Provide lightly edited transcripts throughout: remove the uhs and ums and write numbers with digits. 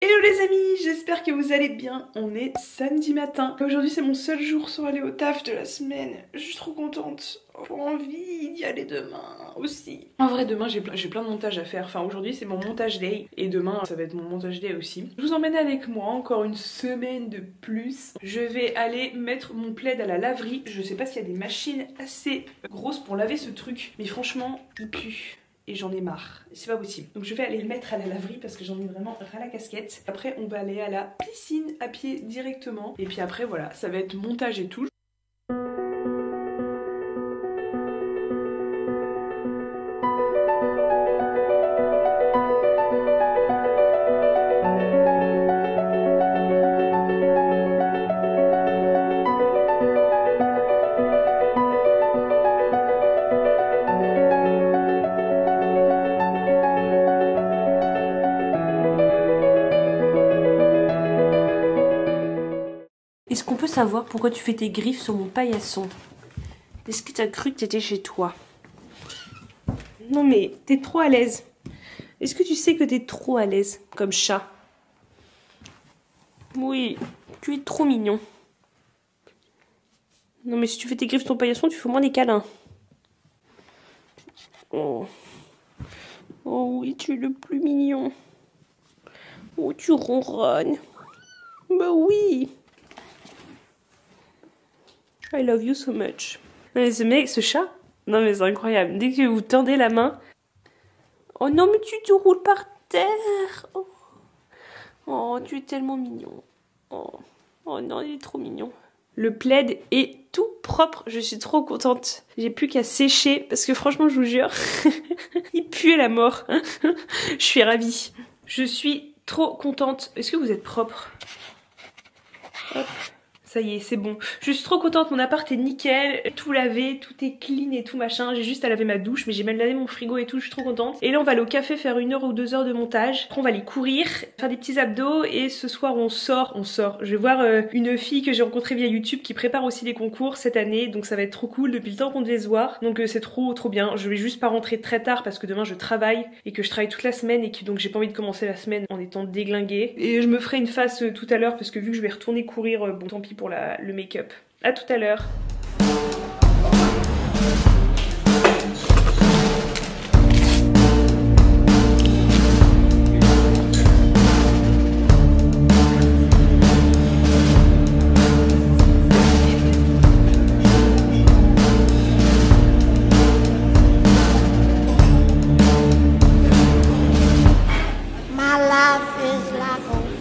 Hello les amis, j'espère que vous allez bien. On est samedi matin. Aujourd'hui c'est mon seul jour sans aller au taf de la semaine. Je suis trop contente. J'ai envie d'y aller demain aussi. En vrai demain j'ai plein de montages à faire. Enfin aujourd'hui c'est mon montage day et demain ça va être mon montage day aussi. Je vous emmène avec moi encore une semaine de plus. Je vais aller mettre mon plaid à la laverie. Je sais pas s'il y a des machines assez grosses pour laver ce truc, mais franchement il pue. Et j'en ai marre, c'est pas possible. Donc je vais aller le mettre à la laverie parce que j'en ai vraiment ras la casquette. Après on va aller à la piscine à pied directement. Et puis après voilà, ça va être montage et tout. Est-ce qu'on peut savoir pourquoi tu fais tes griffes sur mon paillasson? Est-ce que t'as cru que t'étais chez toi? Non mais t'es trop à l'aise. Est-ce que tu sais que t'es trop à l'aise comme chat? Oui, tu es trop mignon. Non mais si tu fais tes griffes sur ton paillasson, tu fais au moins des câlins. Oh. Oh oui, tu es le plus mignon. Oh, tu ronronnes. Bah oui. I love you so much. Non mais ce chat, non mais c'est incroyable. Dès que vous tendez la main, oh non mais tu te roules par terre. Oh, oh tu es tellement mignon. Oh. Oh non, il est trop mignon. Le plaid est tout propre, je suis trop contente. J'ai plus qu'à sécher parce que franchement je vous jure, il pue la mort. Je suis ravie. Je suis trop contente. Est-ce que vous êtes propre? Hop. Ça y est, c'est bon. Je suis trop contente, mon appart est nickel, tout lavé, tout est clean et tout machin. J'ai juste à laver ma douche, mais j'ai même lavé mon frigo et tout, je suis trop contente. Et là on va aller au café faire 1 heure ou 2 heures de montage. Après on va aller courir, faire des petits abdos et ce soir on sort. Je vais voir une fille que j'ai rencontrée via YouTube qui prépare aussi des concours cette année, donc ça va être trop cool depuis le temps qu'on devait se voir. Donc c'est trop bien. Je vais juste pas rentrer très tard parce que demain je travaille et que je travaille toute la semaine et que donc j'ai pas envie de commencer la semaine en étant déglinguée. Et je me ferai une face tout à l'heure parce que vu que je vais retourner courir, bon tant pis pour le make-up. À tout à l'heure.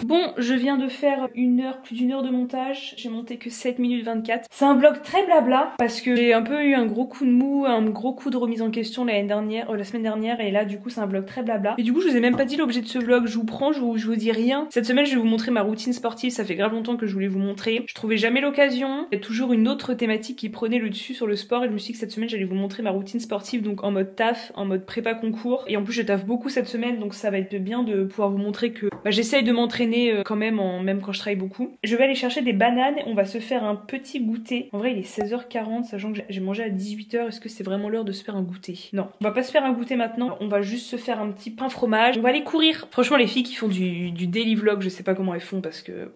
Bon, je viens de faire plus d'une heure de montage, j'ai monté que 7 minutes 24. C'est un vlog très blabla parce que j'ai un peu eu un gros coup de mou, un gros coup de remise en question la semaine dernière et là du coup c'est un vlog très blabla. Et du coup je vous ai même pas dit l'objet de ce vlog, je vous prends, je vous dis rien. Cette semaine je vais vous montrer ma routine sportive, ça fait grave longtemps que je voulais vous montrer. Je trouvais jamais l'occasion, il y a toujours une autre thématique qui prenait le dessus sur le sport et je me suis dit que cette semaine j'allais vous montrer ma routine sportive donc en mode taf, en mode prépa concours. Et en plus je taffe beaucoup cette semaine donc ça va être bien de pouvoir vous montrer que j'essaye de m'entraîner quand même même quand je travaille beaucoup. Je vais aller chercher des bananes, on va se faire un petit goûter. En vrai il est 16h40 sachant que j'ai mangé à 18h, est-ce que c'est vraiment l'heure de se faire un goûter? Non, on va pas se faire un goûter maintenant, on va juste se faire un petit pain fromage. On va aller courir. Franchement les filles qui font du daily vlog, je sais pas comment elles font parce que...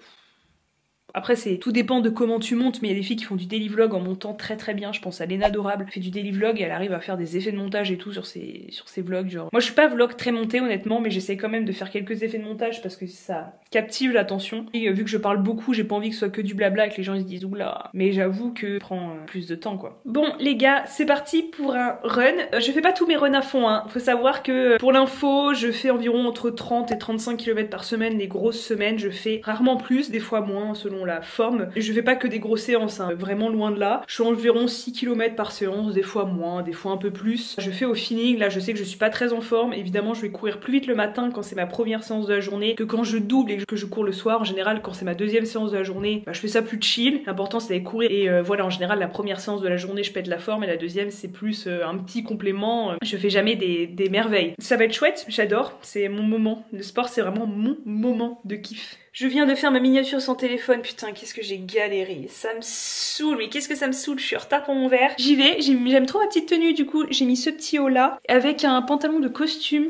Après tout dépend de comment tu montes, mais il y a des filles qui font du daily vlog en montant très bien. Je pense à Léna Adorable, elle fait du daily vlog et elle arrive à faire des effets de montage et tout sur ses vlogs. Genre, moi je suis pas vlog très monté honnêtement, mais j'essaie quand même de faire quelques effets de montage parce que ça captive l'attention. Et vu que je parle beaucoup, j'ai pas envie que ce soit que du blabla et que les gens ils se disent oula. Mais j'avoue que ça prend plus de temps quoi. Bon les gars, c'est parti pour un run. Je fais pas tous mes runs à fond, hein. Faut savoir que pour l'info, je fais environ entre 30 et 35 km par semaine. Les grosses semaines, je fais rarement plus, des fois moins selon la forme. Et je fais pas que des grosses séances, hein, vraiment loin de là. Je fais environ 6 km par séance, des fois moins, des fois un peu plus. Je fais au feeling, là je sais que je suis pas très en forme. Évidemment je vais courir plus vite le matin quand c'est ma première séance de la journée que quand je double et que je cours le soir. En général quand c'est ma deuxième séance de la journée, je fais ça plus chill. L'important c'est d'aller courir et voilà, en général la première séance de la journée je pète la forme et la deuxième c'est plus un petit complément. Je fais jamais des merveilles. Ça va être chouette, j'adore, c'est mon moment. Le sport c'est vraiment mon moment de kiff. Je viens de faire ma miniature sans téléphone, putain qu'est-ce que j'ai galéré, ça me saoule, mais qu'est-ce que ça me saoule, je suis en retard pour mon verre. J'y vais, j'aime trop ma petite tenue du coup, j'ai mis ce petit haut là, avec un pantalon de costume,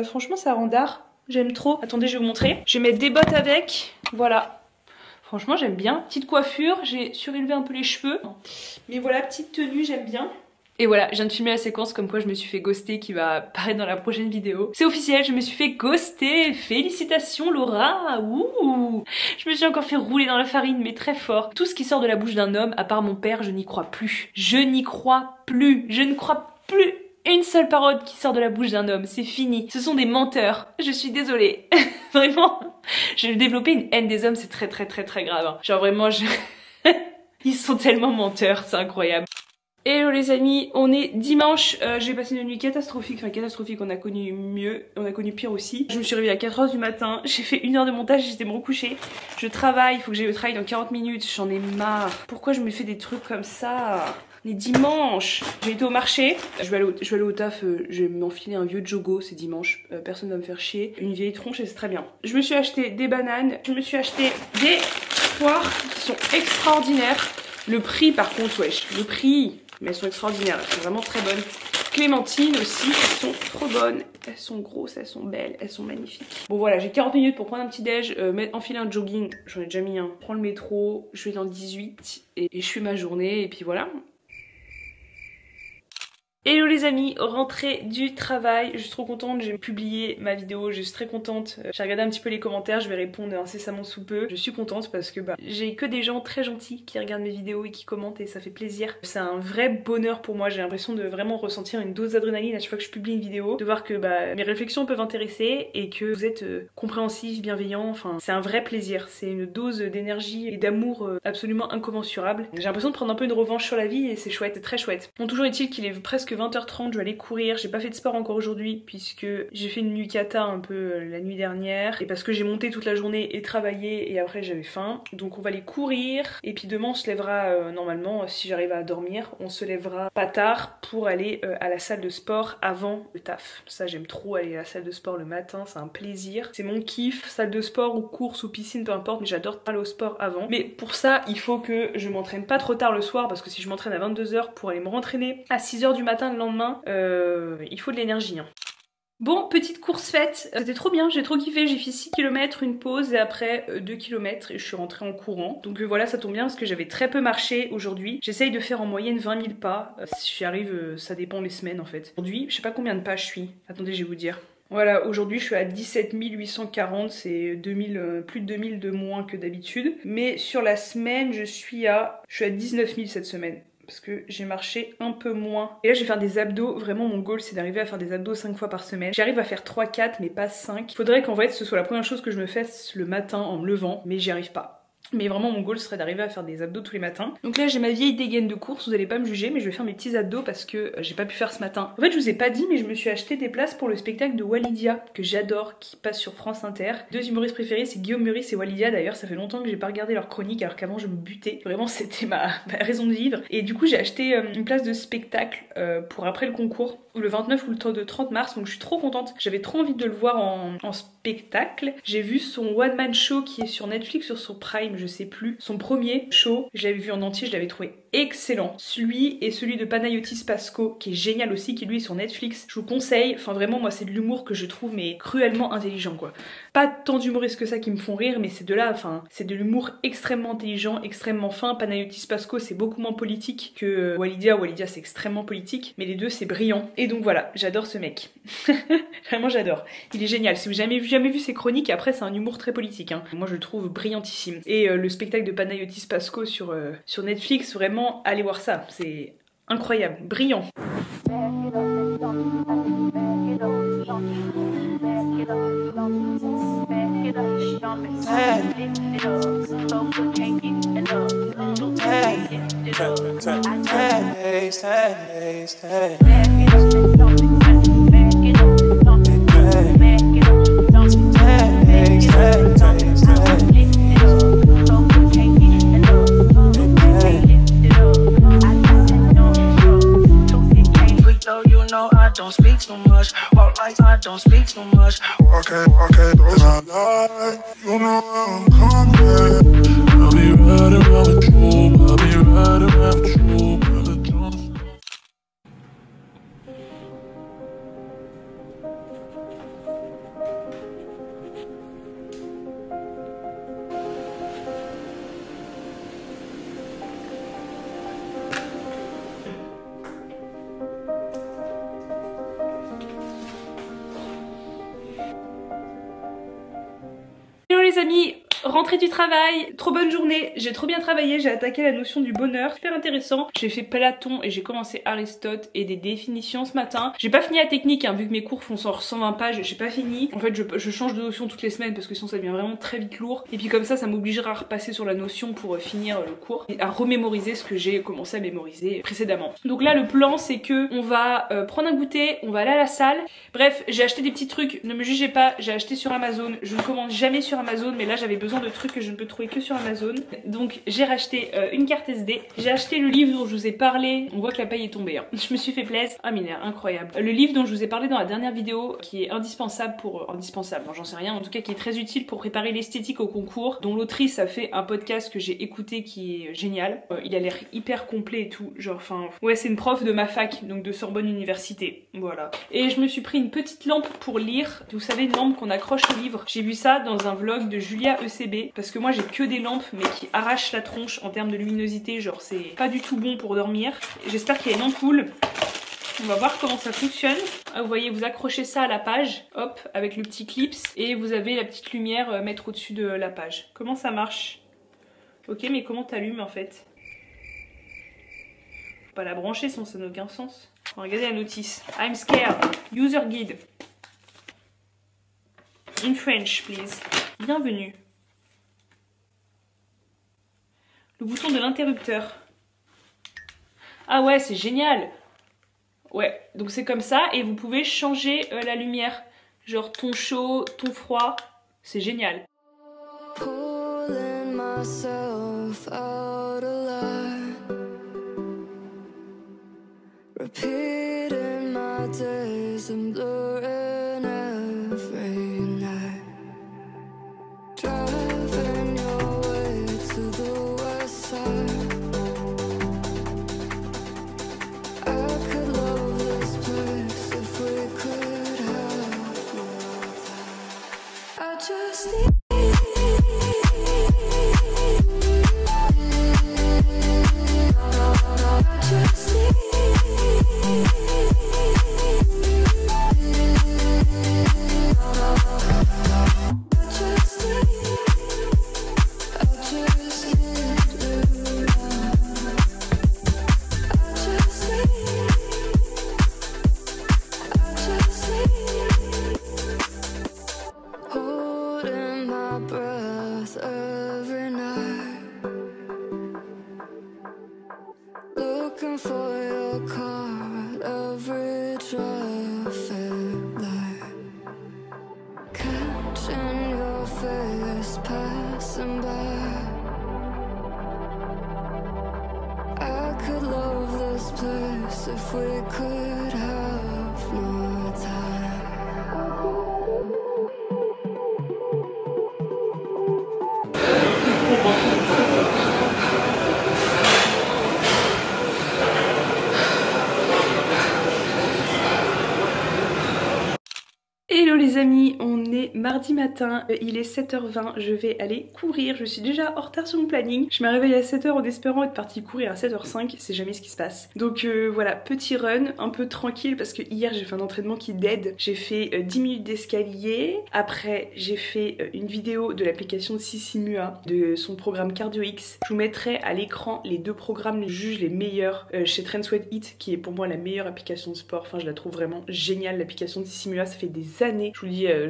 franchement ça rend d'art. J'aime trop. Attendez, je vais vous montrer. Je vais mettre des bottes avec. Voilà. Franchement, j'aime bien. Petite coiffure, j'ai surélevé un peu les cheveux. Mais voilà, petite tenue, j'aime bien. Et voilà, je viens de filmer la séquence comme quoi je me suis fait ghoster qui va apparaître dans la prochaine vidéo. C'est officiel, je me suis fait ghoster. Félicitations Laura. Ouh. Je me suis encore fait rouler dans la farine, mais très fort. Tout ce qui sort de la bouche d'un homme, à part mon père, je n'y crois plus. Je n'y crois plus. Je ne crois plus une seule parole qui sort de la bouche d'un homme. C'est fini. Ce sont des menteurs. Je suis désolée. Vraiment. J'ai développé une haine des hommes, c'est très grave. Hein. Genre vraiment, ils sont tellement menteurs, c'est incroyable. Hello les amis, on est dimanche, j'ai passé une nuit catastrophique, enfin catastrophique, on a connu mieux, on a connu pire aussi. Je me suis réveillée à 4 h du matin, j'ai fait 1 heure de montage, j'étais me recoucher. Je travaille, il faut que j'aille au travail dans 40 minutes, j'en ai marre. Pourquoi je me fais des trucs comme ça? On est dimanche. J'ai été au marché, je vais aller au taf, je vais m'enfiler un vieux jogo, c'est dimanche, personne va me faire chier. Une vieille tronche et c'est très bien. Je me suis acheté des bananes, je me suis acheté des poires qui sont extraordinaires. Le prix par contre, wesh, le prix... Mais elles sont extraordinaires, elles sont vraiment très bonnes. Clémentines aussi, elles sont trop bonnes. Elles sont grosses, elles sont belles, elles sont magnifiques. Bon voilà, j'ai 40 minutes pour prendre un petit déj, enfiler un jogging, j'en ai déjà mis un. Prendre le métro, je vais dans le 18 et je fais ma journée et puis voilà. Hello les amis, rentrée du travail, je suis trop contente, j'ai publié ma vidéo, je suis très contente. J'ai regardé un petit peu les commentaires, je vais répondre incessamment sous peu. Je suis contente parce que j'ai que des gens très gentils qui regardent mes vidéos et qui commentent et ça fait plaisir. C'est un vrai bonheur pour moi, j'ai l'impression de vraiment ressentir une dose d'adrénaline à chaque fois que je publie une vidéo. De voir que mes réflexions peuvent intéresser et que vous êtes compréhensifs, bienveillants, enfin c'est un vrai plaisir. C'est une dose d'énergie et d'amour absolument incommensurable. J'ai l'impression de prendre un peu une revanche sur la vie et c'est chouette, très chouette. Bon, toujours est-il qu'il est presque 20h30, je vais aller courir, j'ai pas fait de sport encore aujourd'hui puisque j'ai fait une nuit cata un peu la nuit dernière et parce que j'ai monté toute la journée et travaillé et après j'avais faim. Donc on va aller courir et puis demain on se lèvera normalement, si j'arrive à dormir, on se lèvera pas tard pour aller à la salle de sport avant le taf. Ça j'aime trop aller à la salle de sport le matin, c'est un plaisir, c'est mon kiff, salle de sport ou course ou piscine peu importe, mais j'adore aller au sport avant. Mais pour ça il faut que je m'entraîne pas trop tard le soir parce que si je m'entraîne à 22 h pour aller me rentraîner à 6 h du matin le lendemain, il faut de l'énergie. Hein. Bon, petite course faite, c'était trop bien, j'ai trop kiffé, j'ai fait 6 km, une pause et après 2 km et je suis rentrée en courant. Donc voilà, ça tombe bien parce que j'avais très peu marché aujourd'hui. J'essaye de faire en moyenne 20 000 pas, si j'y arrive, ça dépend les semaines en fait. Aujourd'hui, je sais pas combien de pas je suis, attendez je vais vous dire. Voilà, aujourd'hui je suis à 17 840, c'est plus de 2000 de moins que d'habitude. Mais sur la semaine, je suis à 19 000 cette semaine. Parce que j'ai marché un peu moins. Et là je vais faire des abdos, vraiment mon goal c'est d'arriver à faire des abdos 5 fois par semaine. J'arrive à faire 3-4 mais pas 5. Il faudrait qu'en fait ce soit la première chose que je me fasse le matin en me levant, mais j'y arrive pas. Mais vraiment mon goal serait d'arriver à faire des abdos tous les matins. Donc là j'ai ma vieille dégaine de course, vous allez pas me juger, mais je vais faire mes petits abdos parce que j'ai pas pu faire ce matin. En fait je vous ai pas dit mais je me suis acheté des places pour le spectacle de Walidia que j'adore, qui passe sur France Inter. Deux humoristes préférés c'est Guillaume Meurice et Walidia, d'ailleurs ça fait longtemps que j'ai pas regardé leur chronique alors qu'avant je me butais. Vraiment c'était ma raison de vivre. Et du coup j'ai acheté une place de spectacle pour après le concours, ou le 29 ou le 30 mars, donc je suis trop contente. J'avais trop envie de le voir en spectacle. J'ai vu son one man show qui est sur Netflix, sur son Prime, je sais plus. Son premier show, je l'avais vu en entier, je l'avais trouvé excellent. Celui et celui de Panayotis Pasco qui est génial aussi, qui lui est sur Netflix. Je vous conseille, enfin vraiment moi c'est de l'humour que je trouve mais cruellement intelligent quoi. Pas tant d'humoristes que ça qui me font rire, mais c'est de là, enfin c'est de l'humour extrêmement intelligent, extrêmement fin. Panayotis Pasco c'est beaucoup moins politique que Walidia. Walidia c'est extrêmement politique, mais les deux c'est brillant. Et donc voilà, j'adore ce mec. Vraiment j'adore. Il est génial. Si vous n'avez jamais vu ses chroniques, après c'est un humour très politique. Hein. Moi je le trouve brillantissime. Et le spectacle de Panayotis Pasco sur Netflix, vraiment allez voir ça, c'est incroyable, brillant. Don't speak too much, walk like I don't speak too much. Walk it, those I lie. You know I'm coming. I'll be riding around with you. I'll be riding around with you. les amis, rentrée du travail, trop bonne journée, j'ai trop bien travaillé, j'ai attaqué la notion du bonheur, super intéressant. J'ai fait Platon et j'ai commencé Aristote et des définitions ce matin. J'ai pas fini la technique hein, vu que mes cours font 120 pages, j'ai pas fini. En fait je change de notion toutes les semaines parce que sinon ça devient vraiment très vite lourd. Et puis comme ça m'obligera à repasser sur la notion pour finir le cours et à remémoriser ce que j'ai commencé à mémoriser précédemment. Donc là le plan c'est que on va prendre un goûter, on va aller à la salle. Bref, j'ai acheté des petits trucs, ne me jugez pas, j'ai acheté sur Amazon. Je ne commande jamais sur Amazon mais là j'avais besoin de trucs que je ne peux trouver que sur Amazon. Donc j'ai racheté une carte SD, j'ai acheté le livre dont je vous ai parlé, on voit que la paille est tombée hein. Je me suis fait plaisir, ah minaire, incroyable. Le livre dont je vous ai parlé dans la dernière vidéo qui est indispensable pour... indispensable, bon, j'en sais rien, en tout cas qui est très utile pour préparer l'esthétique au concours, dont l'autrice a fait un podcast que j'ai écouté qui est génial. Il a l'air hyper complet et tout, genre enfin... Ouais c'est une prof de ma fac, donc de Sorbonne Université, voilà. Et je me suis pris une petite lampe pour lire, vous savez une lampe qu'on accroche au livre. J'ai vu ça dans un vlog de Julia ECB, parce que moi j'ai que des lampes mais qui arrachent la tronche en termes de luminosité, genre c'est pas du tout bon pour dormir. J'espère qu'il y a une ampoule. On va voir comment ça fonctionne. Ah, vous voyez, vous accrochez ça à la page, hop, avec le petit clips, et vous avez la petite lumière mettre au-dessus de la page. Comment ça marche? Ok, mais comment t'allumes en fait? Faut pas la brancher sinon ça n'a aucun sens. Regardez la notice. I'm scared. User guide. In French, please. Bienvenue. Le bouton de l'interrupteur. Ah ouais, c'est génial. Ouais, donc c'est comme ça et vous pouvez changer la lumière. Genre ton chaud, ton froid. C'est génial. Pulling myself out of line. Repeating my days and blurring every night. Driving your way to the west side. If we could have more time. Hello les amis, on est mardi matin, il est 7h20, je vais aller courir, je suis déjà en retard sur mon planning. Je me réveille à 7h en espérant être partie courir à 7h05, c'est jamais ce qui se passe. Donc voilà, petit run, un peu tranquille parce que hier j'ai fait un entraînement qui dead. J'ai fait 10 minutes d'escalier, après j'ai fait une vidéo de l'application Sissimua, de son programme Cardio X. Je vous mettrai à l'écran les deux programmes, je juge les meilleurs chez Trend Sweat Eat, qui est pour moi la meilleure application de sport. Enfin je la trouve vraiment géniale l'application de Sissimua, ça fait des années, je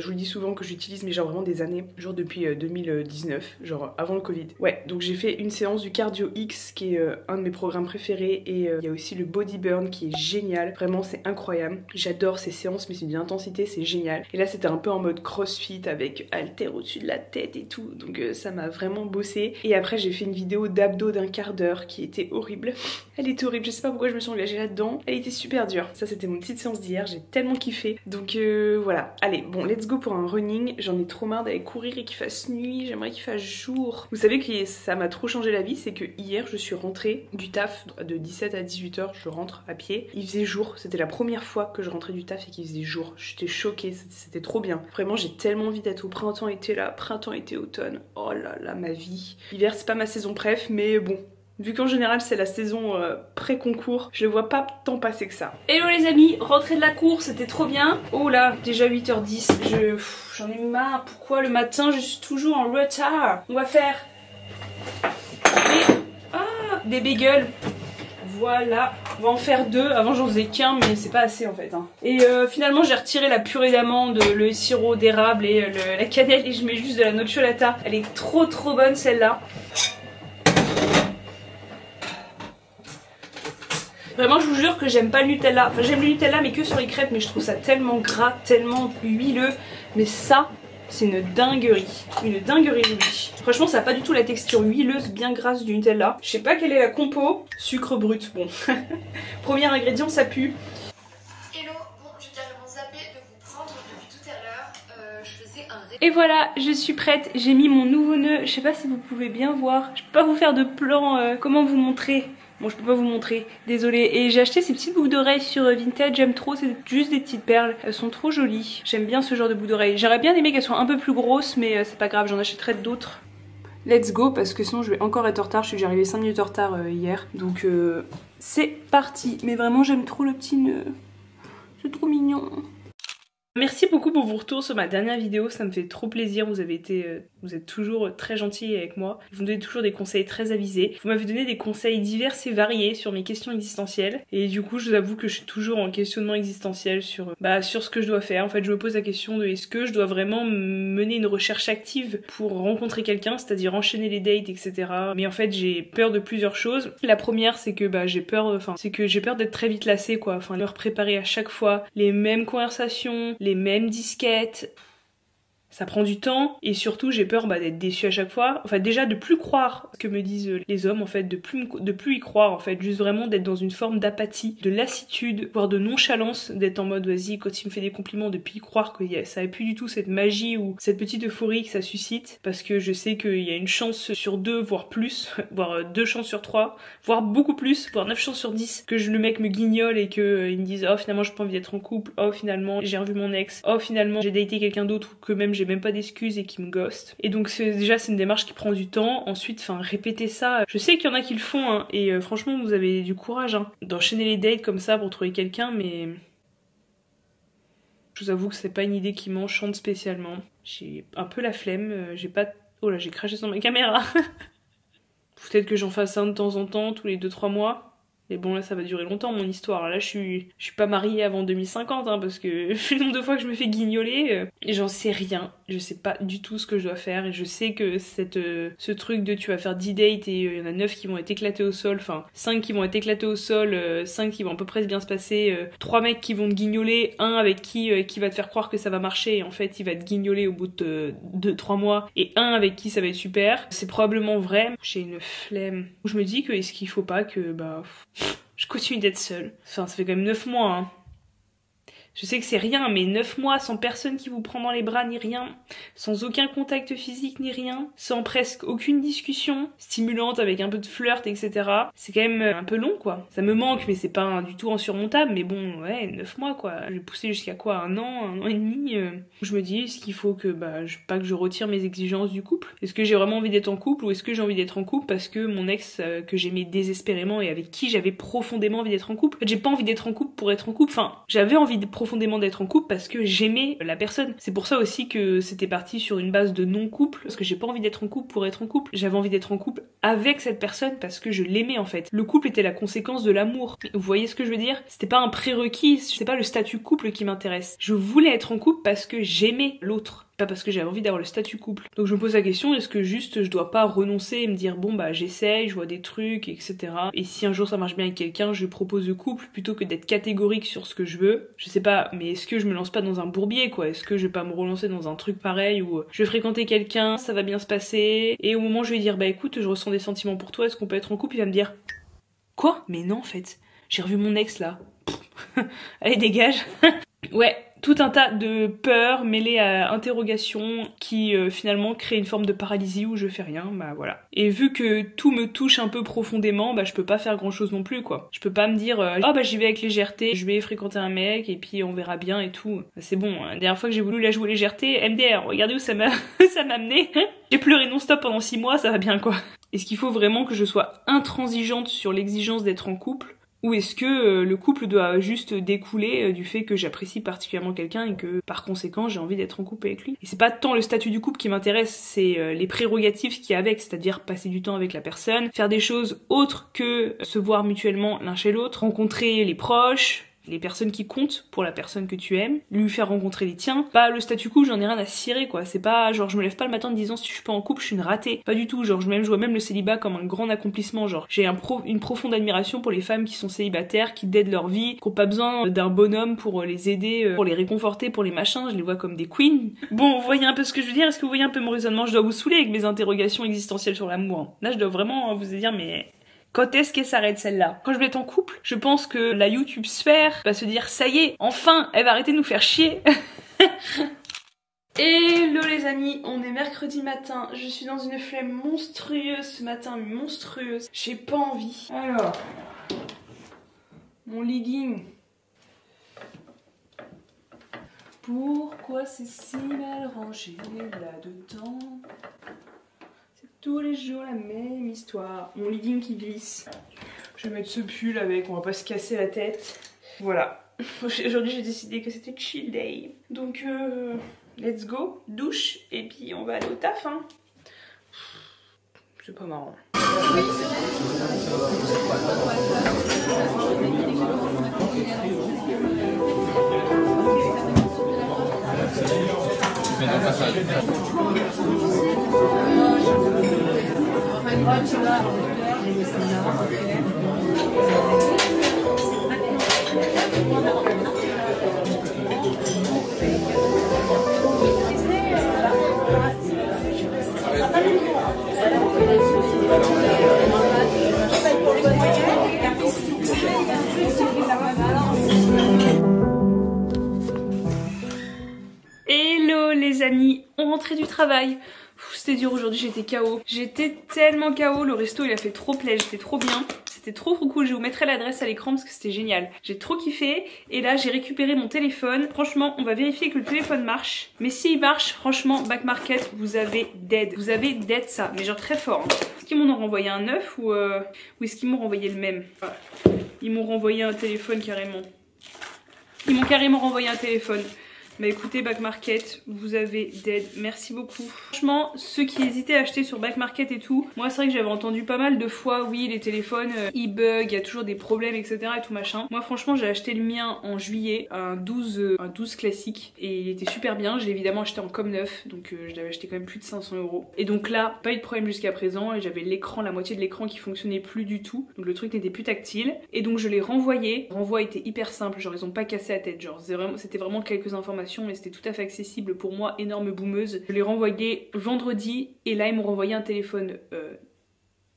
vous le dis souvent que j'utilise, mais genre vraiment des années, genre depuis 2019, genre avant le Covid. Ouais, donc j'ai fait une séance du Cardio X qui est un de mes programmes préférés, et il y a aussi le Body Burn qui est génial, vraiment c'est incroyable. J'adore ces séances, mais c'est d'une intensité, c'est génial. Et là c'était un peu en mode crossfit avec haltère au-dessus de la tête et tout, donc ça m'a vraiment bossé. Et après j'ai fait une vidéo d'abdos d'un quart d'heure qui était horrible. Elle était horrible, je sais pas pourquoi je me suis engagée là-dedans, elle était super dure. Ça c'était mon petite séance d'hier, j'ai tellement kiffé. Donc voilà, allez, bon let's go pour un running. J'en ai trop marre d'aller courir et qu'il fasse nuit, j'aimerais qu'il fasse jour. Vous savez que ça m'a trop changé la vie, c'est que hier je suis rentrée du taf de 17 à 18h, je rentre à pied. Il faisait jour, c'était la première fois que je rentrais du taf et qu'il faisait jour. J'étais choquée, c'était trop bien. Vraiment j'ai tellement envie d'être au printemps-été là, printemps-été automne. Oh là là, ma vie. L'hiver c'est pas ma saison préf, mais bon. Vu qu'en général c'est la saison pré-concours, je le vois pas tant passer que ça. Hello les amis, rentrée de la cour, c'était trop bien. Oh là, déjà 8h10, j'en ai marre. Pourquoi le matin je suis toujours en retard? On va faire des bagels. Voilà, on va en faire 2. Avant j'en faisais qu'un, mais c'est pas assez en fait. Et finalement j'ai retiré la purée d'amande, le sirop d'érable et la cannelle et je mets juste de la nocciolata. Elle est trop bonne celle-là. Vraiment je vous jure que j'aime pas le Nutella. Enfin j'aime le Nutella mais que sur les crêpes, mais je trouve ça tellement gras, tellement huileux. Mais ça, c'est une dinguerie. Une dinguerie, oui. Franchement, ça n'a pas du tout la texture huileuse bien grasse du Nutella. Je sais pas quelle est la compo. Sucre brut, bon. Premier ingrédient, ça pue. Hello, bon, j'ai carrément zappé de vous prendre depuis tout à l'heure. Je faisais un... Et voilà, je suis prête. J'ai mis mon nouveau nœud. Je sais pas si vous pouvez bien voir. Je peux pas vous faire de plan. Comment vous montrer? Bon, je peux pas vous montrer, désolée. Et j'ai acheté ces petites boucles d'oreilles sur Vinted, j'aime trop, c'est juste des petites perles. Elles sont trop jolies. J'aime bien ce genre de boucles d'oreilles. J'aurais bien aimé qu'elles soient un peu plus grosses, mais c'est pas grave, j'en achèterai d'autres. Let's go, parce que sinon je vais encore être en retard. Je suis déjà arrivée 5 minutes en retard hier. Donc c'est parti. Mais vraiment, j'aime trop le petit nœud. C'est trop mignon. Merci beaucoup pour vos retours sur ma dernière vidéo, ça me fait trop plaisir, vous êtes toujours très gentils avec moi, vous me donnez toujours des conseils très avisés, vous m'avez donné des conseils divers et variés sur mes questions existentielles, et du coup je vous avoue que je suis toujours en questionnement existentiel sur ce que je dois faire. En fait je me pose la question de est-ce que je dois vraiment mener une recherche active pour rencontrer quelqu'un, c'est-à-dire enchaîner les dates, etc. Mais en fait j'ai peur de plusieurs choses. La première c'est que j'ai peur d'être très vite lassée quoi, enfin leur préparer à chaque fois les mêmes conversations, les mêmes disquettes, ça prend du temps et surtout j'ai peur d'être déçue à chaque fois. Enfin déjà de plus croire ce que me disent les hommes en fait, de plus y croire en fait, juste vraiment d'être dans une forme d'apathie, de lassitude, voire de nonchalance, d'être en mode vas-y quand il me fait des compliments, de plus y croire que ça n'a plus du tout cette magie ou cette petite euphorie que ça suscite, parce que je sais qu'il y a une chance sur 2 voire plus, voire 2 chances sur 3, voire beaucoup plus, voire 9 chances sur 10 que le mec me guignole et que il me dise oh finalement j'ai pas envie d'être en couple, oh finalement j'ai revu mon ex, oh finalement j'ai daté quelqu'un d'autre ou que même j'ai même pas d'excuses et qui me ghost. Et donc déjà c'est une démarche qui prend du temps. Ensuite, répéter ça, je sais qu'il y en a qui le font et franchement vous avez du courage d'enchaîner les dates comme ça pour trouver quelqu'un, mais je vous avoue que c'est pas une idée qui m'enchante spécialement. J'ai un peu la flemme, j'ai pas... Oh là j'ai craché sur ma caméra. Peut-être que j'en fasse un de temps en temps, tous les 2-3 mois. Mais bon là ça va durer longtemps mon histoire, là je suis pas mariée avant 2050 parce que le nombre de fois que je me fais guignoler, j'en sais rien, je sais pas du tout ce que je dois faire et je sais que ce truc de tu vas faire 10 dates et il y en a 9 qui vont être éclatés au sol, 5 qui vont être éclatés au sol, 5 qui vont à peu près bien se passer, 3 mecs qui vont te guignoler, un avec qui va te faire croire que ça va marcher et en fait il va te guignoler au bout de 2-3 mois et un avec qui ça va être super, c'est probablement vrai. J'ai une flemme, je me dis que est-ce qu'il faut pas que je continue d'être seule. Enfin, ça fait quand même 9 mois, Je sais que c'est rien, mais 9 mois sans personne qui vous prend dans les bras ni rien, sans aucun contact physique ni rien, sans presque aucune discussion stimulante avec un peu de flirt, etc. C'est quand même un peu long, quoi. Ça me manque, mais c'est pas du tout insurmontable, mais bon, ouais, 9 mois, quoi. J'ai poussé jusqu'à quoi, 1 an et demi. Je me dis, est-ce qu'il faut que, pas que je retire mes exigences du couple? Est-ce que j'ai vraiment envie d'être en couple ou est-ce que j'ai envie d'être en couple parce que mon ex, que j'aimais désespérément et avec qui j'avais profondément envie d'être en couple? En fait, j'ai pas envie d'être en couple pour être en couple, j'avais envie profondément d'être en couple parce que j'aimais la personne. C'est pour ça aussi que c'était parti sur une base de non-couple, parce que j'ai pas envie d'être en couple pour être en couple. J'avais envie d'être en couple avec cette personne parce que je l'aimais en fait. Le couple était la conséquence de l'amour. Vous voyez ce que je veux dire? C'était pas un prérequis, c'était pas le statut couple qui m'intéresse. Je voulais être en couple parce que j'aimais l'autre. Pas parce que j'avais envie d'avoir le statut couple. Donc je me pose la question, est-ce que juste je dois pas renoncer et me dire bon j'essaye, je vois des trucs, etc. Et si un jour ça marche bien avec quelqu'un, je propose le couple plutôt que d'être catégorique sur ce que je veux. Je sais pas, mais est-ce que je me lance pas dans un bourbier quoi? Est-ce que je vais pas me relancer dans un truc pareil où je vais fréquenter quelqu'un, ça va bien se passer, et au moment où je vais lui dire écoute je ressens des sentiments pour toi, est-ce qu'on peut être en couple? Il va me dire quoi? Mais non en fait, j'ai revu mon ex là. Allez dégage. Ouais, tout un tas de peurs mêlées à interrogations qui finalement créent une forme de paralysie où je fais rien, voilà. Et vu que tout me touche un peu profondément, je peux pas faire grand chose non plus quoi. Je peux pas me dire j'y vais avec légèreté, je vais fréquenter un mec et puis on verra bien et tout. C'est bon, la dernière fois que j'ai voulu la jouer légèreté, MDR, regardez où ça m'a amené. J'ai pleuré non-stop pendant 6 mois, ça va bien quoi. Est-ce qu'il faut vraiment que je sois intransigeante sur l'exigence d'être en couple? Ou est-ce que le couple doit juste découler du fait que j'apprécie particulièrement quelqu'un et que par conséquent j'ai envie d'être en couple avec lui? Et c'est pas tant le statut du couple qui m'intéresse, c'est les prérogatives qu'il y a avec, c'est-à-dire passer du temps avec la personne, faire des choses autres que se voir mutuellement l'un chez l'autre, rencontrer les proches, les personnes qui comptent pour la personne que tu aimes, lui faire rencontrer les tiens. Pas le statu quo, j'en ai rien à cirer quoi, c'est pas genre je me lève pas le matin en me disant si je suis pas en couple je suis une ratée, pas du tout, genre je vois même le célibat comme un grand accomplissement, genre j'ai une profonde admiration pour les femmes qui sont célibataires, qui deadent leur vie, qui ont pas besoin d'un bonhomme pour les aider, pour les réconforter, pour les machins, je les vois comme des queens. Bon, vous voyez un peu ce que je veux dire, est-ce que vous voyez un peu mon raisonnement? Je dois vous saouler avec mes interrogations existentielles sur l'amour. Là je dois vraiment vous dire mais... Quand est-ce qu'elle s'arrête celle-là? Quand je vais être en couple, je pense que la YouTube sphère va se dire ça y est, enfin, elle va arrêter de nous faire chier. Hello les amis, on est mercredi matin, je suis dans une flemme monstrueuse ce matin, monstrueuse, j'ai pas envie. Alors, mon legging. Pourquoi c'est si mal rangé là-dedans? Tous les jours la même histoire. Mon legging qui glisse. Je vais mettre ce pull avec, on va pas se casser la tête. Voilà. Aujourd'hui j'ai décidé que c'était chill day. Donc let's go, douche et puis on va aller au taf hein. C'est pas marrant. Hello les amis, on rentrait du travail. C'était dur aujourd'hui, j'étais KO. J'étais tellement KO, le resto il a fait trop plaisir, j'étais trop bien. C'était trop cool, je vous mettrai l'adresse à l'écran parce que c'était génial. J'ai trop kiffé et là j'ai récupéré mon téléphone. Franchement on va vérifier que le téléphone marche. Mais s'il marche, franchement Back Market vous avez dead. Vous avez dead ça, mais genre très fort. Hein. Est-ce qu'ils m'en ont renvoyé un neuf ou est-ce qu'ils m'ont renvoyé le même? Ils m'ont renvoyé un téléphone carrément. Ils m'ont carrément renvoyé un téléphone. Bah écoutez Back Market, vous avez dead, merci beaucoup. Franchement, ceux qui hésitaient à acheter sur Back Market et tout, moi c'est vrai que j'avais entendu pas mal de fois, oui les téléphones, ils bug, il y a toujours des problèmes etc et tout machin. Moi franchement j'ai acheté le mien en juillet, un 12 classique et il était super bien, j'ai évidemment acheté en com neuf, donc je l'avais acheté quand même plus de 500 €. Et donc là, pas eu de problème jusqu'à présent et j'avais l'écran, la moitié de l'écran qui fonctionnait plus du tout, donc le truc n'était plus tactile. Et donc je l'ai renvoyé, le renvoi était hyper simple, genre ils ont pas cassé la tête, genre c'était vraiment quelques informations mais c'était tout à fait accessible pour moi, énorme boumeuse. Je l'ai renvoyé vendredi et là ils m'ont renvoyé un téléphone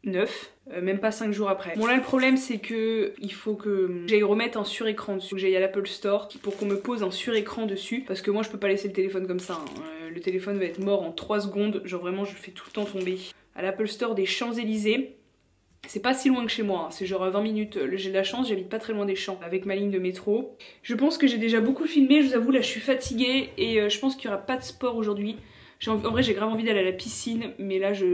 neuf, même pas 5 jours après. Bon là le problème c'est que il faut que j'aille remettre un surécran dessus, que j'aille à l'Apple Store pour qu'on me pose un surécran dessus parce que moi je peux pas laisser le téléphone comme ça. Hein. Le téléphone va être mort en 3 secondes, genre vraiment je le fais tout le temps tomber. À l'Apple Store des Champs-Élysées. C'est pas si loin que chez moi, hein. C'est genre à 20 minutes, j'ai de la chance, j'habite pas très loin des champs avec ma ligne de métro. Je pense que j'ai déjà beaucoup filmé, je vous avoue là je suis fatiguée et je pense qu'il y aura pas de sport aujourd'hui. En vrai j'ai grave envie d'aller à la piscine mais là je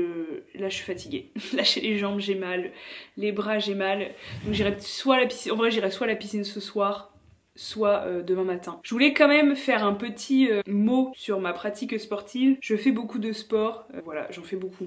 suis fatiguée. Lâcher les jambes j'ai mal, les bras j'ai mal. Donc j'irai soit à la piscine, en vrai j'irai soit à la piscine ce soir, soit demain matin. Je voulais quand même faire un petit mot sur ma pratique sportive. Je fais beaucoup de sport, voilà j'en fais beaucoup.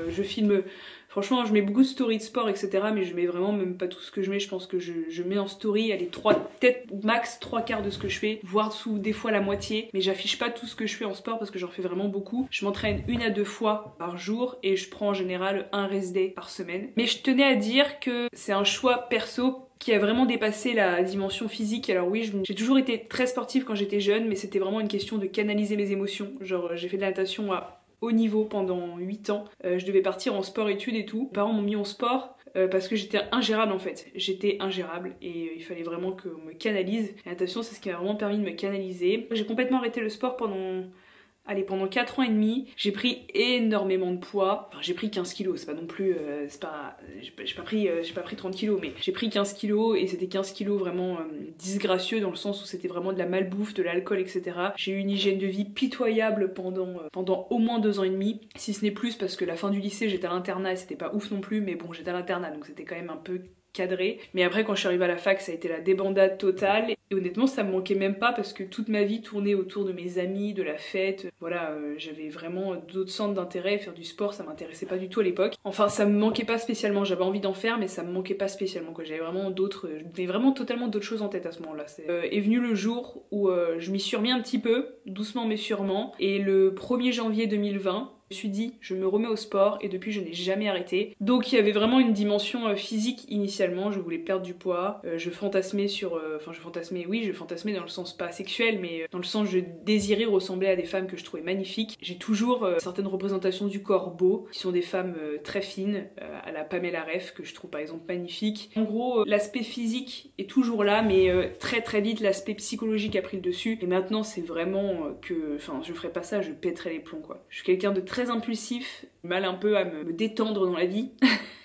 Je filme, franchement je mets beaucoup de stories de sport etc mais je mets vraiment même pas tout ce que je mets, je pense que je mets en story allez peut-être max 3/4 de ce que je fais, voire des fois la moitié, mais j'affiche pas tout ce que je fais en sport parce que j'en fais vraiment beaucoup. Je m'entraîne 1 à 2 fois par jour et je prends en général un rest day par semaine. Mais je tenais à dire que c'est un choix perso qui a vraiment dépassé la dimension physique. Alors oui, j'ai toujours été très sportive quand j'étais jeune, mais c'était vraiment une question de canaliser mes émotions. Genre j'ai fait de la natation à haut niveau pendant 8 ans. Je devais partir en sport-études et tout. Mes parents m'ont mis en sport parce que j'étais ingérable en fait. J'étais ingérable et il fallait vraiment qu'on me canalise. La natation c'est ce qui m'a vraiment permis de me canaliser. J'ai complètement arrêté le sport pendant Allez, pendant 4 ans et demi, j'ai pris énormément de poids. Enfin, j'ai pris 15 kilos, c'est pas non plus... j'ai pas pris 30 kilos, mais j'ai pris 15 kilos et c'était 15 kilos vraiment disgracieux dans le sens où c'était vraiment de la malbouffe, de l'alcool, etc. J'ai eu une hygiène de vie pitoyable pendant au moins 2 ans et demi, si ce n'est plus parce que la fin du lycée, j'étais à l'internat et c'était pas ouf non plus, mais bon, j'étais à l'internat, donc c'était quand même un peu cadré. Mais après, quand je suis arrivée à la fac, ça a été la débandade totale. Et honnêtement, ça me manquait même pas parce que toute ma vie tournait autour de mes amis, de la fête. Voilà, j'avais vraiment d'autres centres d'intérêt. Faire du sport, ça m'intéressait pas du tout à l'époque. Enfin, ça me manquait pas spécialement. J'avais envie d'en faire, mais ça me manquait pas spécialement, quoi. J'avais vraiment totalement d'autres choses en tête à ce moment-là. Est venu le jour où je m'y suis remis un petit peu, doucement mais sûrement. Et le 1er janvier 2020, je me suis dit, je me remets au sport et depuis je n'ai jamais arrêté. Donc il y avait vraiment une dimension physique initialement, je voulais perdre du poids, je fantasmais dans le sens pas sexuel mais dans le sens je désirais ressembler à des femmes que je trouvais magnifiques. J'ai toujours certaines représentations du corps beau, qui sont des femmes très fines, à la Pamela Ref que je trouve par exemple magnifique. En gros, l'aspect physique est toujours là mais très très vite l'aspect psychologique a pris le dessus et maintenant c'est vraiment je ferais pas ça, je pèterais les plombs quoi. Je suis quelqu'un de très impulsif, mal un peu à me détendre dans la vie.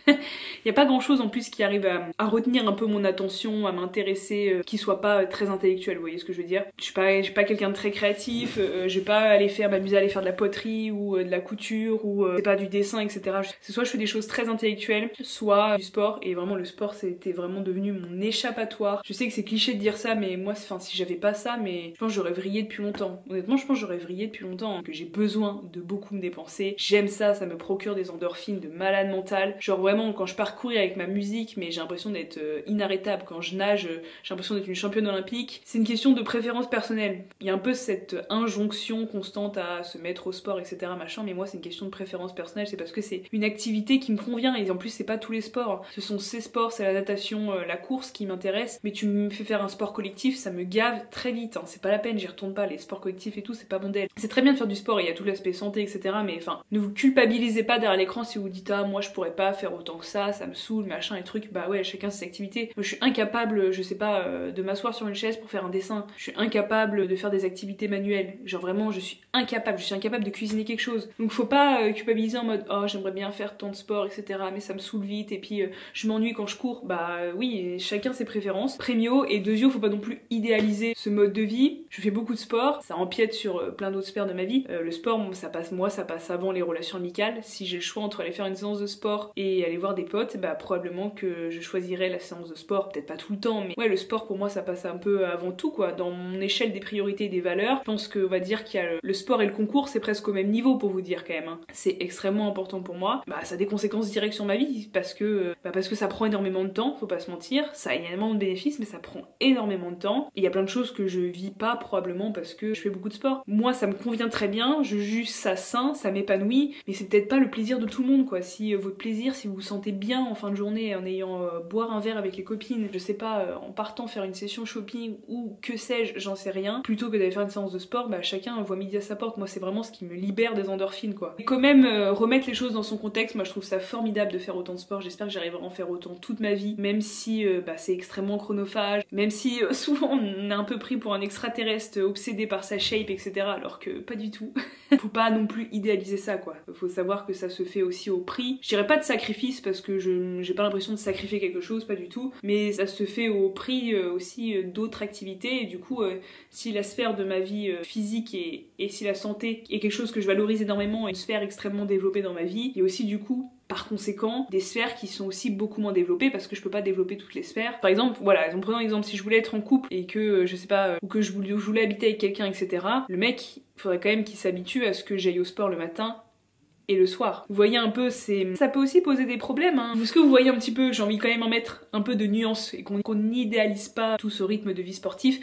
Il n'y a pas grand chose en plus qui arrive à retenir un peu mon attention, à m'intéresser, qui soit pas très intellectuel, vous voyez ce que je veux dire. Je suis pas quelqu'un de très créatif, je vais pas m'amuser à aller faire de la poterie ou de la couture ou c'est pas du dessin, etc. C'est soit je fais des choses très intellectuelles, soit du sport, et vraiment le sport c'était vraiment devenu mon échappatoire. Je sais que c'est cliché de dire ça, mais moi si j'avais pas ça, mais je pense que j'aurais vrillé depuis longtemps. Honnêtement, je pense que j'aurais vrillé depuis longtemps, que j'ai besoin de beaucoup me dépenser. J'aime ça, ça me procure des endorphines de malade mental. Genre vraiment quand je pars courir avec ma musique, mais j'ai l'impression d'être inarrêtable. Quand je nage, j'ai l'impression d'être une championne olympique. C'est une question de préférence personnelle. Il y a un peu cette injonction constante à se mettre au sport, etc. machin, mais moi c'est une question de préférence personnelle. C'est parce que c'est une activité qui me convient et en plus c'est pas tous les sports. Ce sont ces sports, c'est la natation, la course qui m'intéresse. Mais tu me fais faire un sport collectif, ça me gave très vite. Hein. C'est pas la peine, j'y retourne pas. Les sports collectifs et tout, c'est pas mon délire. C'est très bien de faire du sport, il y a tout l'aspect santé, etc. Mais enfin, ne vous culpabilisez pas derrière l'écran si vous dites ah moi je pourrais pas faire autant que ça me saoule, machin et trucs. Bah ouais, chacun ses activités. Moi je suis incapable, je sais pas, de m'asseoir sur une chaise pour faire un dessin. Je suis incapable de faire des activités manuelles. Genre vraiment, je suis incapable de cuisiner quelque chose. Donc faut pas culpabiliser en mode oh j'aimerais bien faire tant de sport, etc. mais ça me saoule vite et puis je m'ennuie quand je cours. Bah oui, chacun ses préférences. Premio et deuxio, faut pas non plus idéaliser ce mode de vie. Je fais beaucoup de sport, ça empiète sur plein d'autres sphères de ma vie. Le sport, ça passe avant les relations amicales. Si j'ai le choix entre aller faire une séance de sport et aller voir des potes, bah probablement que je choisirais la séance de sport, peut-être pas tout le temps, mais ouais, le sport pour moi ça passe un peu avant tout quoi. Dans mon échelle des priorités et des valeurs, je pense que on va dire qu'il y a le sport et le concours, c'est presque au même niveau pour vous dire quand même. Hein. C'est extrêmement important pour moi. Bah ça a des conséquences directes sur ma vie parce que ça prend énormément de temps, faut pas se mentir. Ça a énormément de bénéfices, mais ça prend énormément de temps. Et il y a plein de choses que je vis pas probablement parce que je fais beaucoup de sport. Moi ça me convient très bien, je juge ça sain, ça m'épanouit, mais c'est peut-être pas le plaisir de tout le monde quoi. Si votre plaisir, si vous vous sentez bien en fin de journée en ayant boire un verre avec les copines, je sais pas, en partant faire une session shopping ou que sais-je, j'en sais rien, plutôt que d'aller faire une séance de sport, bah chacun voit midi à sa porte. Moi c'est vraiment ce qui me libère des endorphines quoi. Et quand même remettre les choses dans son contexte, moi je trouve ça formidable de faire autant de sport. J'espère que j'arriverai à en faire autant toute ma vie, même si c'est extrêmement chronophage, même si souvent on est un peu pris pour un extraterrestre obsédé par sa shape, etc. alors que pas du tout. Faut pas non plus idéaliser ça quoi. Faut savoir que ça se fait aussi au prix, je dirais pas de sacrifice parce que j'ai pas l'impression de sacrifier quelque chose, pas du tout, mais ça se fait au prix aussi d'autres activités et du coup si la sphère de ma vie physique et si la santé est quelque chose que je valorise énormément, une sphère extrêmement développée dans ma vie, il y a aussi du coup par conséquent des sphères qui sont aussi beaucoup moins développées parce que je peux pas développer toutes les sphères. Par exemple, voilà, en prenant l'exemple, si je voulais être en couple et que je sais pas, ou que je voulais habiter avec quelqu'un, etc., le mec, il faudrait quand même qu'il s'habitue à ce que j'aille au sport le matin et le soir. Vous voyez un peu, ça peut aussi poser des problèmes. Hein. Est-ce que vous voyez un petit peu, j'ai envie quand même en mettre un peu de nuance et qu'on n'idéalise pas tout ce rythme de vie sportif.